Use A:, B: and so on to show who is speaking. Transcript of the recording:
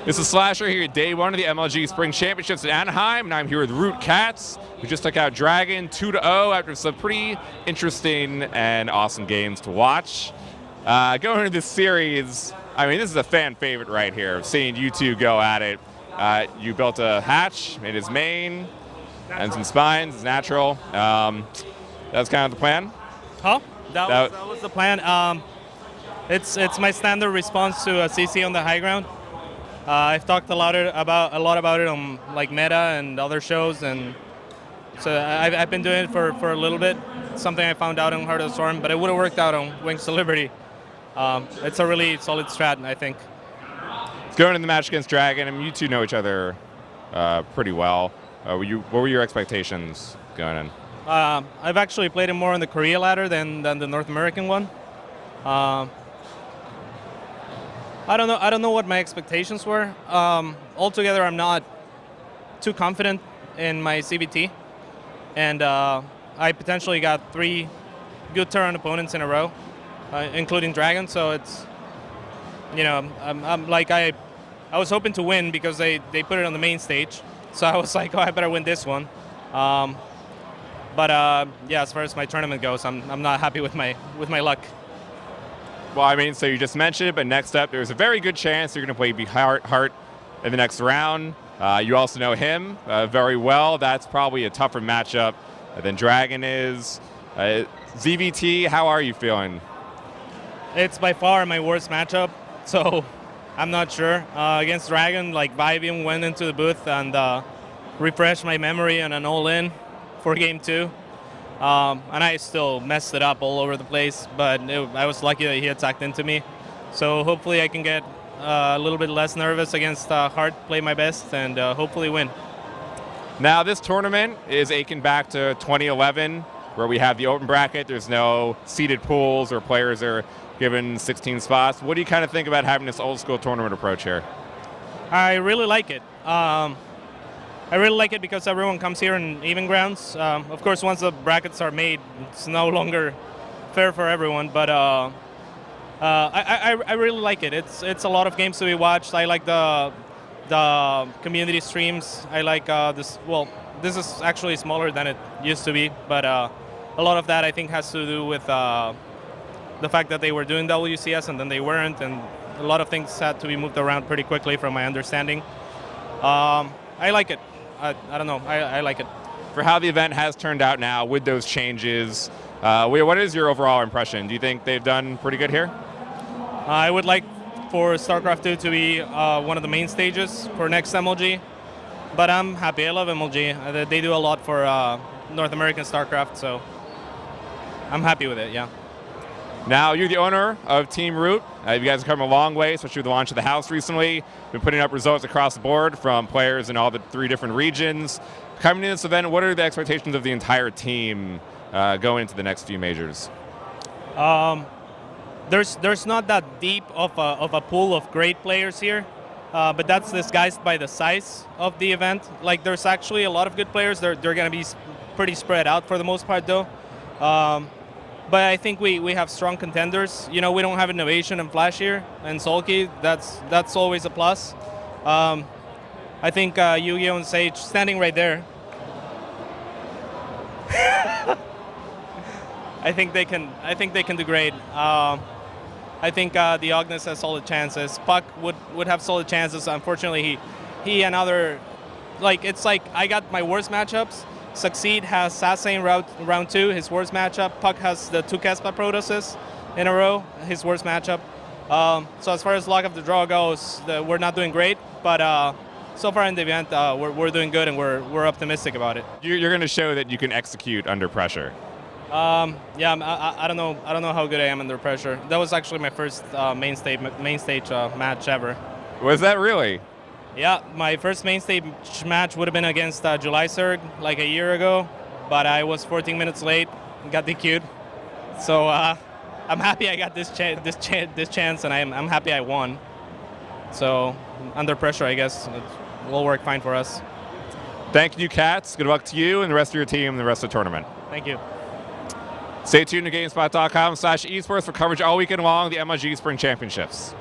A: This is Slasher here at day one of the MLG Spring Championships in Anaheim, and I'm here with Root Catz, who just took out Dragon 2-0 after some pretty interesting and awesome games to watch. Going into this series, I mean, this is a fan favorite right here, seeing you two go at it. You built a hatch, made his main, and some spines, it's natural. That's kind of the plan?
B: Huh? That was the plan. It's my standard response to a CC on the high ground. I've talked a lot about it on like Meta and other shows, and so I've been doing it for a little bit. It's something I found out on Heart of the Storm, but it would have worked out on Wings to Liberty. It's a really solid strat, I think.
A: Going in the match against Dragon, I mean, you two know each other pretty well. What were your expectations going in?
B: I've actually played him more on the Korea ladder than the North American one. I don't know what my expectations were. Altogether, I'm not too confident in my CBT, and I potentially got 3 good Terran opponents in a row, including Dragon. So it's, you know, I'm like I was hoping to win because they put it on the main stage. So I was like, oh, I better win this one. But yeah, as far as my tournament goes, I'm not happy with my luck.
A: Well, I mean, so you just mentioned it, but next up, there's a very good chance you're going to play Hart in the next round. You also know him very well. That's probably a tougher matchup than Dragon is. ZVT, how are you feeling?
B: It's by far my worst matchup, so I'm not sure. Against Dragon, like Vivian went into the booth and refreshed my memory on an all-in for game 2. And I still messed it up all over the place, but I was lucky that he attacked into me. So hopefully I can get a little bit less nervous against Hart, play my best, and hopefully win.
A: Now this tournament is aching back to 2011, where we have the open bracket. There's no seeded pools or players are given 16 spots. What do you kind of think about having this old school tournament approach here?
B: I really like it. I really like it because everyone comes here in even grounds. Of course, once the brackets are made, it's no longer fair for everyone. But I really like it. It's a lot of games to be watched. I like the community streams. I like this. Well, this is actually smaller than it used to be, but a lot of that I think has to do with the fact that they were doing WCS and then they weren't, and a lot of things had to be moved around pretty quickly, from my understanding. I like it. I don't know. I like it.
A: For how the event has turned out now with those changes, what is your overall impression? Do you think they've done pretty good here?
B: I would like for StarCraft 2 to be one of the main stages for next MLG, but I'm happy. I love MLG. They do a lot for North American StarCraft, so I'm happy with it, yeah.
A: Now, you're the owner of Team Root. You guys have come a long way, especially with the launch of the house recently. Been putting up results across the board from players in all the 3 different regions. Coming into this event, what are the expectations of the entire team going into the next few majors?
B: There's not that deep of a pool of great players here, but that's disguised by the size of the event. Like, there's actually a lot of good players. They're going to be pretty spread out for the most part, though. But I think we have strong contenders. You know, we don't have Innovation and Flash here, and Sulky. That's always a plus. I think Yu-Gi-Oh! And Sage standing right there. I think they can do great. I think the Ognis has solid chances. Puck would have solid chances. Unfortunately, he and other, like, it's like I got my worst matchups. Succeed has Sase in round 2, his worst matchup. Puck has the 2 Kespa Protosses in a row, his worst matchup. So as far as luck of the draw goes, we're not doing great, but so far in the event, we're doing good, and we're optimistic about it.
A: You're going to show that you can execute under pressure.
B: Yeah, I don't know how good I am under pressure. That was actually my first main stage match ever.
A: Was that really?
B: Yeah, my first main stage match would have been against July Surg like a year ago, but I was 14 minutes late and got DQ'd. So I'm happy I got this chance, and I'm happy I won. So under pressure, I guess it will work fine for us.
A: Thank you, Catz. Good luck to you and the rest of your team and the rest of the tournament.
B: Thank you.
A: Stay tuned to GameSpot.com/esports for coverage all weekend long of the MLG Spring Championships.